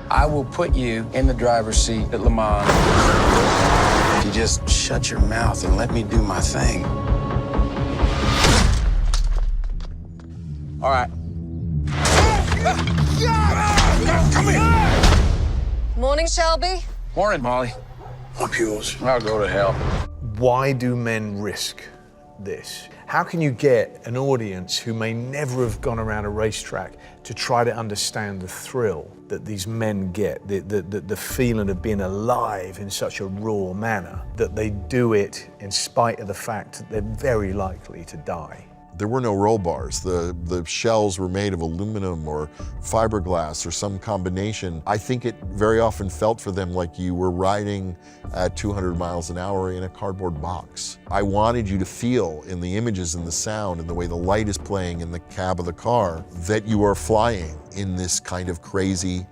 I will put you in the driver's seat at Le Mans. If you just shut your mouth and let me do my thing. All right. Come here. Morning, Shelby. Morning, Molly. I'm yours. I'll go to hell. Why do men risk this? How can you get an audience who may never have gone around a racetrack to try to understand the thrill that these men get, the feeling of being alive in such a raw manner, that they do it in spite of the fact that they're very likely to die? There were no roll bars. The shells were made of aluminum or fiberglass or some combination. I think it very often felt for them like you were riding at 200 miles an hour in a cardboard box. I wanted you to feel in the images and the sound and the way the light is playing in the cab of the car that you are flying in this kind of crazy,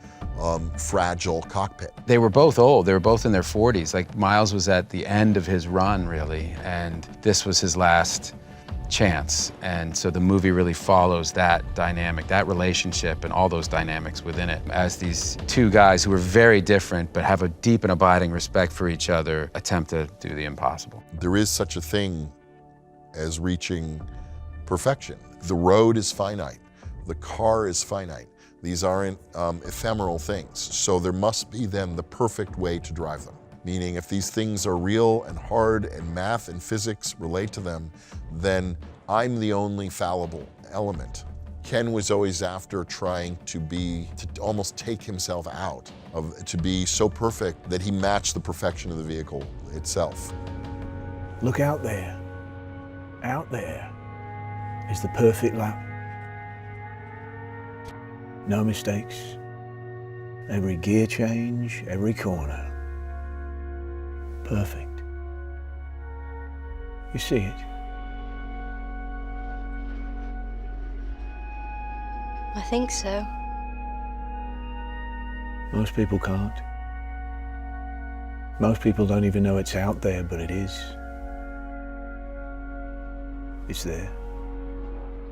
fragile cockpit. They were both old. They were both in their 40s. Like, Miles was at the end of his run, really, and this was his last chance. And so the movie really follows that dynamic, that relationship, and all those dynamics within it, as these two guys who are very different but have a deep and abiding respect for each other attempt to do the impossible. There is such a thing as reaching perfection. The road is finite. The car is finite. These aren't ephemeral things. So there must be then the perfect way to drive them. Meaning, if these things are real and hard and math and physics relate to them, then I'm the only fallible element. Ken was always after trying to almost take himself out, to be so perfect that he matched the perfection of the vehicle itself. Look out there. Out there is the perfect lap. No mistakes. Every gear change, every corner. Perfect. You see it? I think so. Most people can't. Most people don't even know it's out there, but it is. It's there.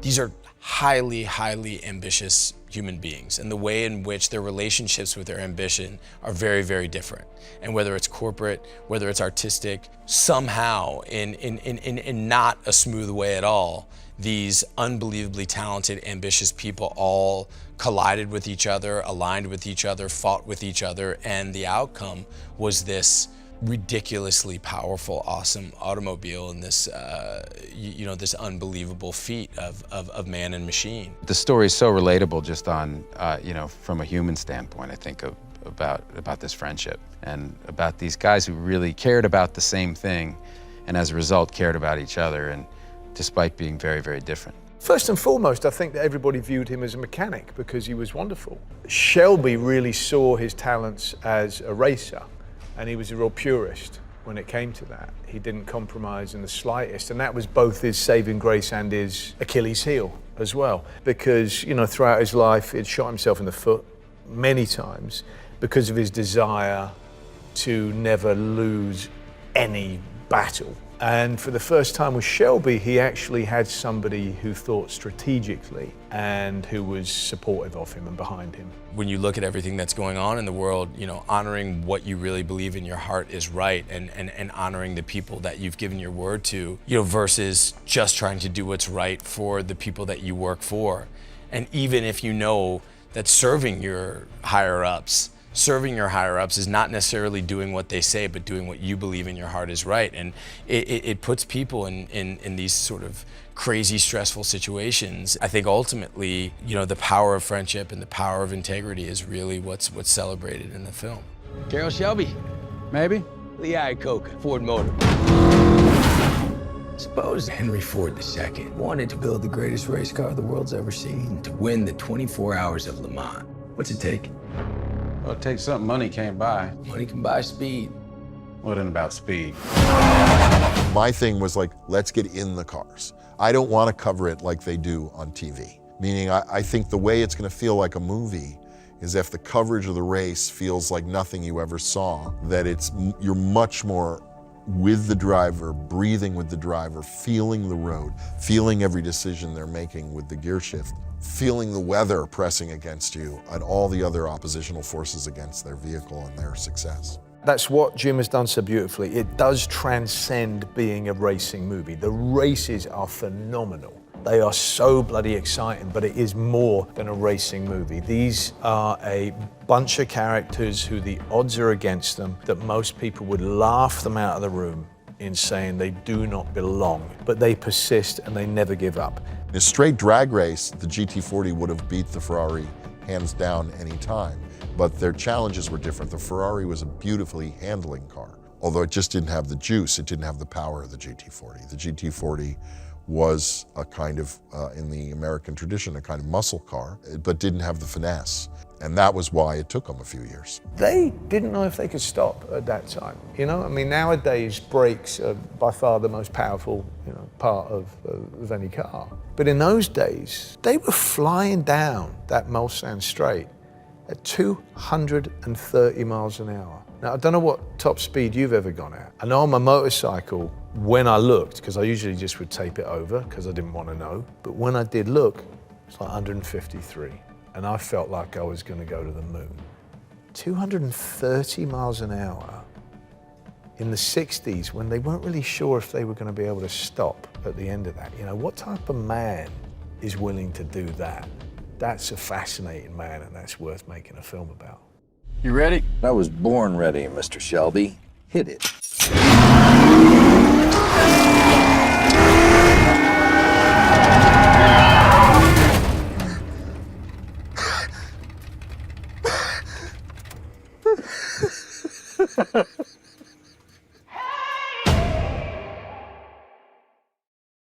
These are highly, highly ambitious human beings, and the way in which their relationships with their ambition are very, very different. And whether it's corporate, whether it's artistic, somehow, in not a smooth way at all, these unbelievably talented, ambitious people all collided with each other, aligned with each other, fought with each other, and the outcome was this ridiculously powerful, awesome automobile and this, this unbelievable feat of man and machine. The story is so relatable just on, from a human standpoint, I think, about this friendship and about these guys who really cared about the same thing and as a result cared about each other, and despite being very, very different. First and foremost, I think that everybody viewed him as a mechanic because he was wonderful. Shelby really saw his talents as a racer, and he was a real purist when it came to that. He didn't compromise in the slightest, and that was both his saving grace and his Achilles heel as well. Because, throughout his life, he'd shot himself in the foot many times because of his desire to never lose any battle. And for the first time with Shelby, he actually had somebody who thought strategically and who was supportive of him and behind him. When you look at everything that's going on in the world, honoring what you really believe in your heart is right, and honoring the people that you've given your word to, versus just trying to do what's right for the people that you work for. And even if you know that serving your higher-ups is not necessarily doing what they say, but doing what you believe in your heart is right. And it puts people in these sort of crazy, stressful situations. I think ultimately, the power of friendship and the power of integrity is really what's celebrated in the film. Carroll Shelby, Maybe? Lee Iacocca, Ford Motor. Suppose Henry Ford II wanted to build the greatest race car the world's ever seen to win the 24 hours of Le Mans. What's it take? Well, it takes something money can't buy. Money can buy speed. What about speed? My thing was like, let's get in the cars. I don't want to cover it like they do on TV. Meaning, I think the way it's going to feel like a movie is if the coverage of the race feels like nothing you ever saw, that you're much more with the driver, breathing with the driver, feeling the road, feeling every decision they're making with the gear shift, feeling the weather pressing against you and all the other oppositional forces against their vehicle and their success. That's what Jim has done so beautifully. It does transcend being a racing movie. The races are phenomenal. They are so bloody exciting, but it is more than a racing movie. These are a bunch of characters who the odds are against them, that most people would laugh them out of the room in saying they do not belong, but they persist and they never give up. In a straight drag race, the GT40 would have beat the Ferrari hands down any time, but their challenges were different. The Ferrari was a beautifully handling car, although it just didn't have the juice, it didn't have the power of the GT40. The GT40 was a kind of, in the American tradition, a kind of muscle car, but didn't have the finesse. And that was why it took them a few years. They didn't know if they could stop at that time. You know, I mean, nowadays brakes are by far the most powerful, part of any car. But in those days, they were flying down that Mulsanne straight at 230 miles an hour. Now, I don't know what top speed you've ever gone at. I know on my motorcycle, when I looked, because I usually just would tape it over because I didn't want to know, but when I did look, it's like 153. And I felt like I was going to go to the moon. 230 miles an hour in the 60s, when they weren't really sure if they were going to be able to stop at the end of that. What type of man is willing to do that? That's a fascinating man, and that's worth making a film about. You ready? I was born ready, Mr. Shelby. Hit it.